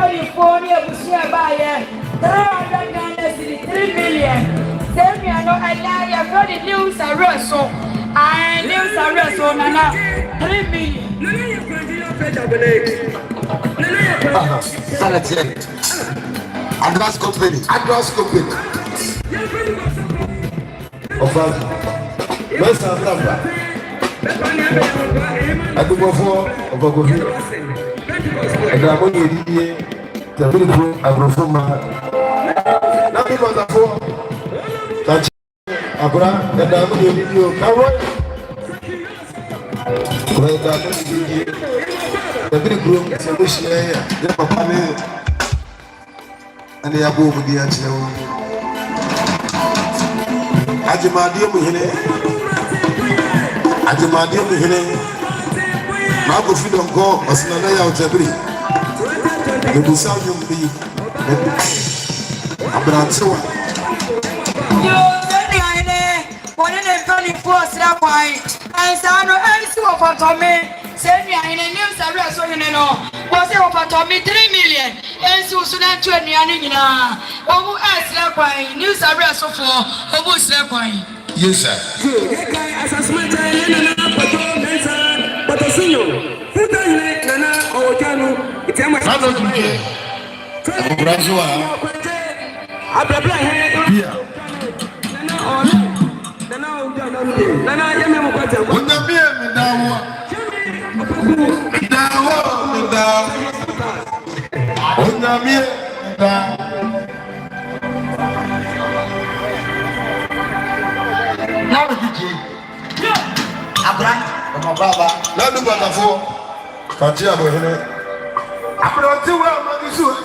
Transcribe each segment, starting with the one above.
24 near Bushia Bayer, 3 million. Then we are not a liar, got the news are Russell. I news are Russell, Nana, 3 million. Advance company. Of West Africa. I do before of a good and I'm only the video I will from nothing was a four. Touch Abra, and I'm only video. The big room is a wish here. And they are both with the actual Ajimadium Hine Marco Fidon go as Nanaya Tabiri. The Busanium be Abransoa. You one in a 24 slap wine. I saw no answer for Tommy. Send me in a news arrest on was it for Tommy 3 million. And Susan 20 Anina. Omu slap wine, news arrest for Omu slap wine. Yes, sir. But the senior, Nana or Jano, it's a matter of Baba, now look at the four. Katia Bohene. After until we are not sure.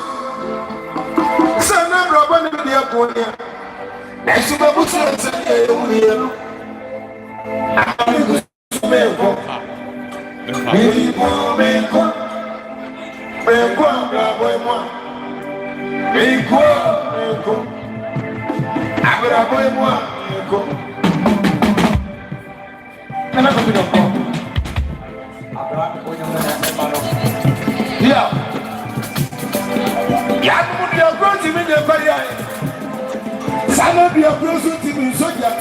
Son of Robin, the Aponia. Next to the Bush, and say, yeah. Yeah, you are going to be the fire. Some of you are close to me, soldier.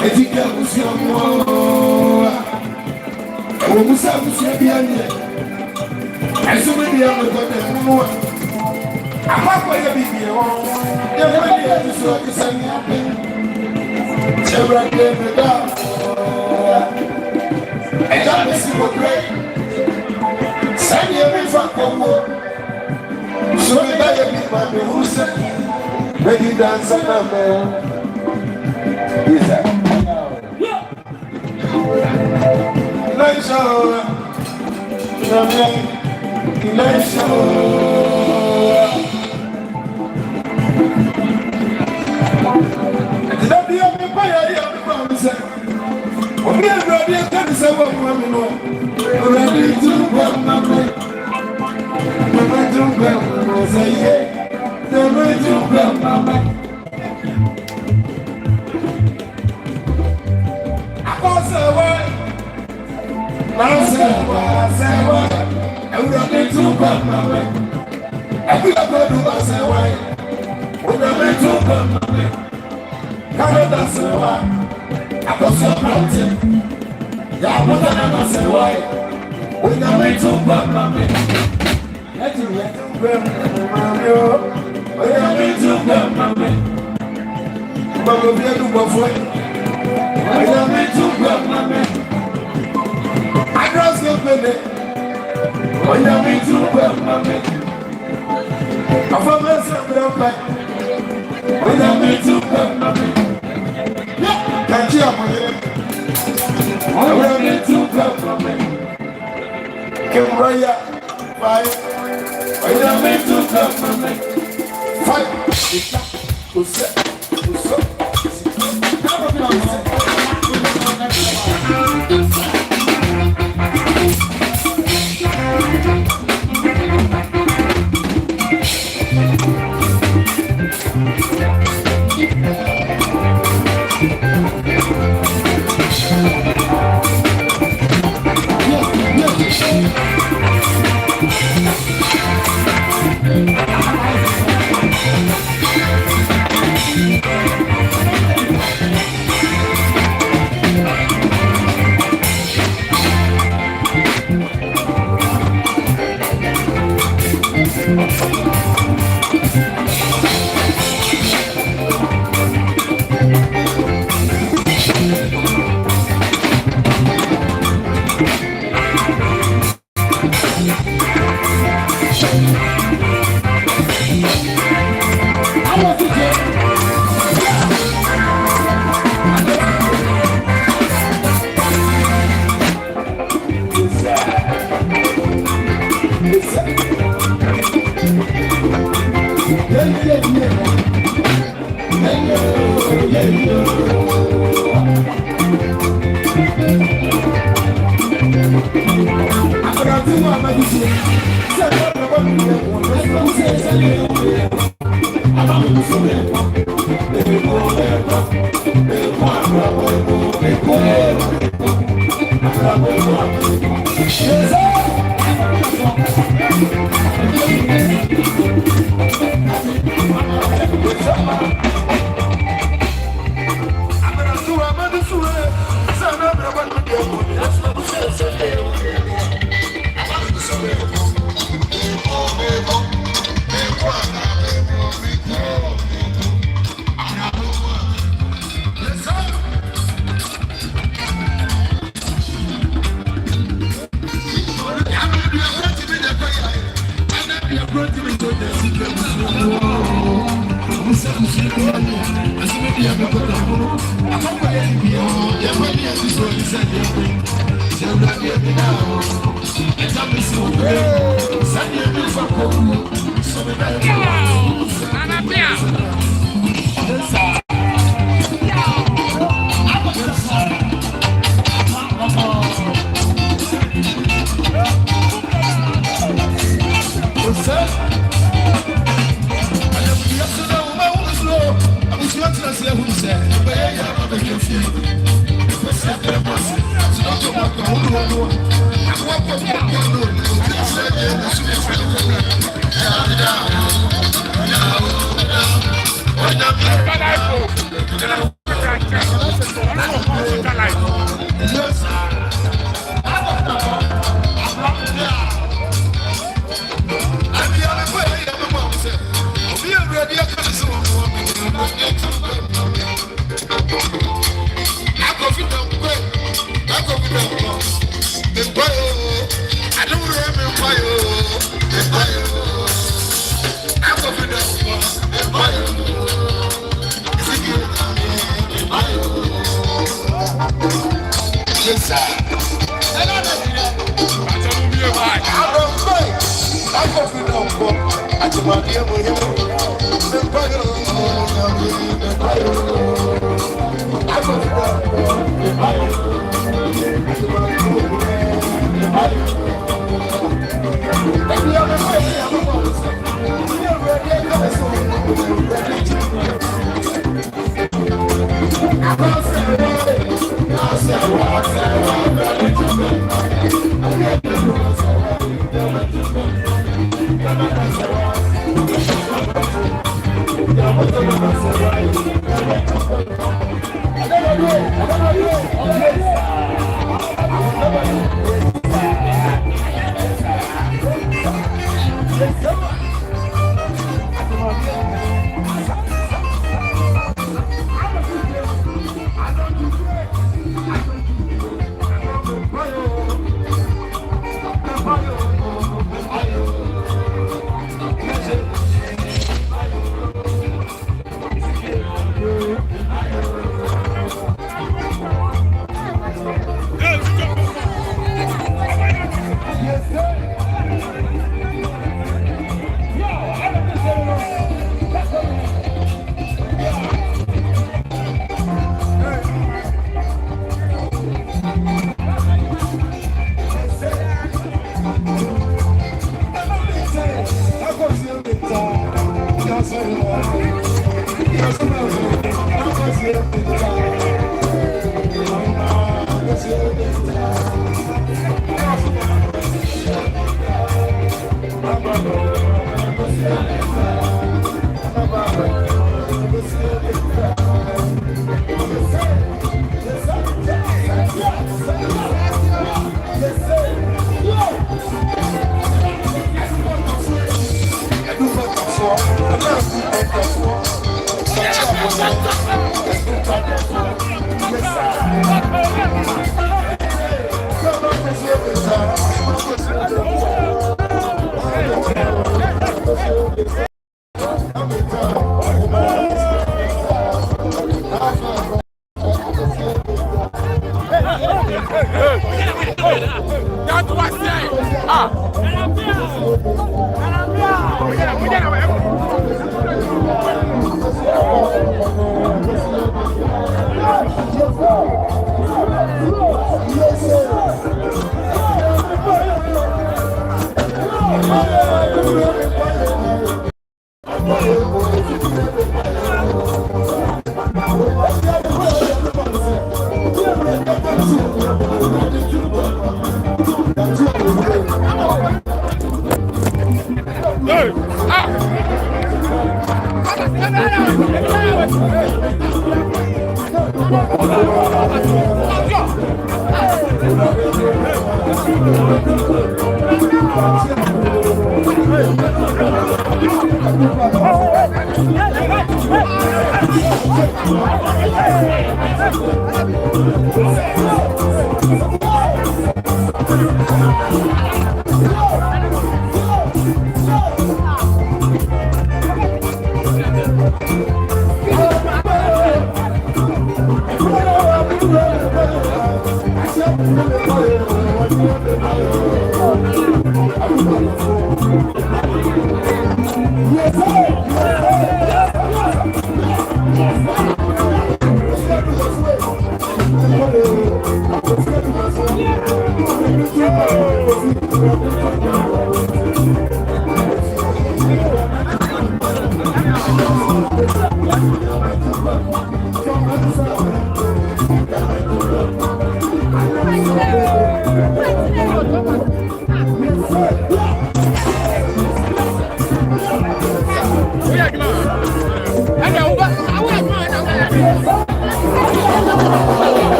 And you can push your more. Oh, Musa, Musa, behind you. And so many are going to more. I'm not going to be here. You're going to have to show us something. Children, they're down. And that is what great. Send your me from Congo. So we got your people who said, when you dance on the man. Is that? Let's show. Let's show. Let me have a fire here. We are ready to say what we know. Ready to go, Mamma. Never to go, say yeah. Never to go, Mamma. I was away. I say what? I'm ready to go, Mamma. I feel like I do say why. We're ready to go, Mamma. Canada say what? I was so proud. Yeah, what I say why? We don't make too bad, mommy. Let you get too bad, mommy. We don't make too bad, mommy. But we have to go for it. We don't make too bad, mommy. I just go for it. We don't make too bad, mommy. I'm from the south, we don't make too bad, mommy. Can't you have I will need to come from me. Can Raya fight? I will need to come from me. Fight.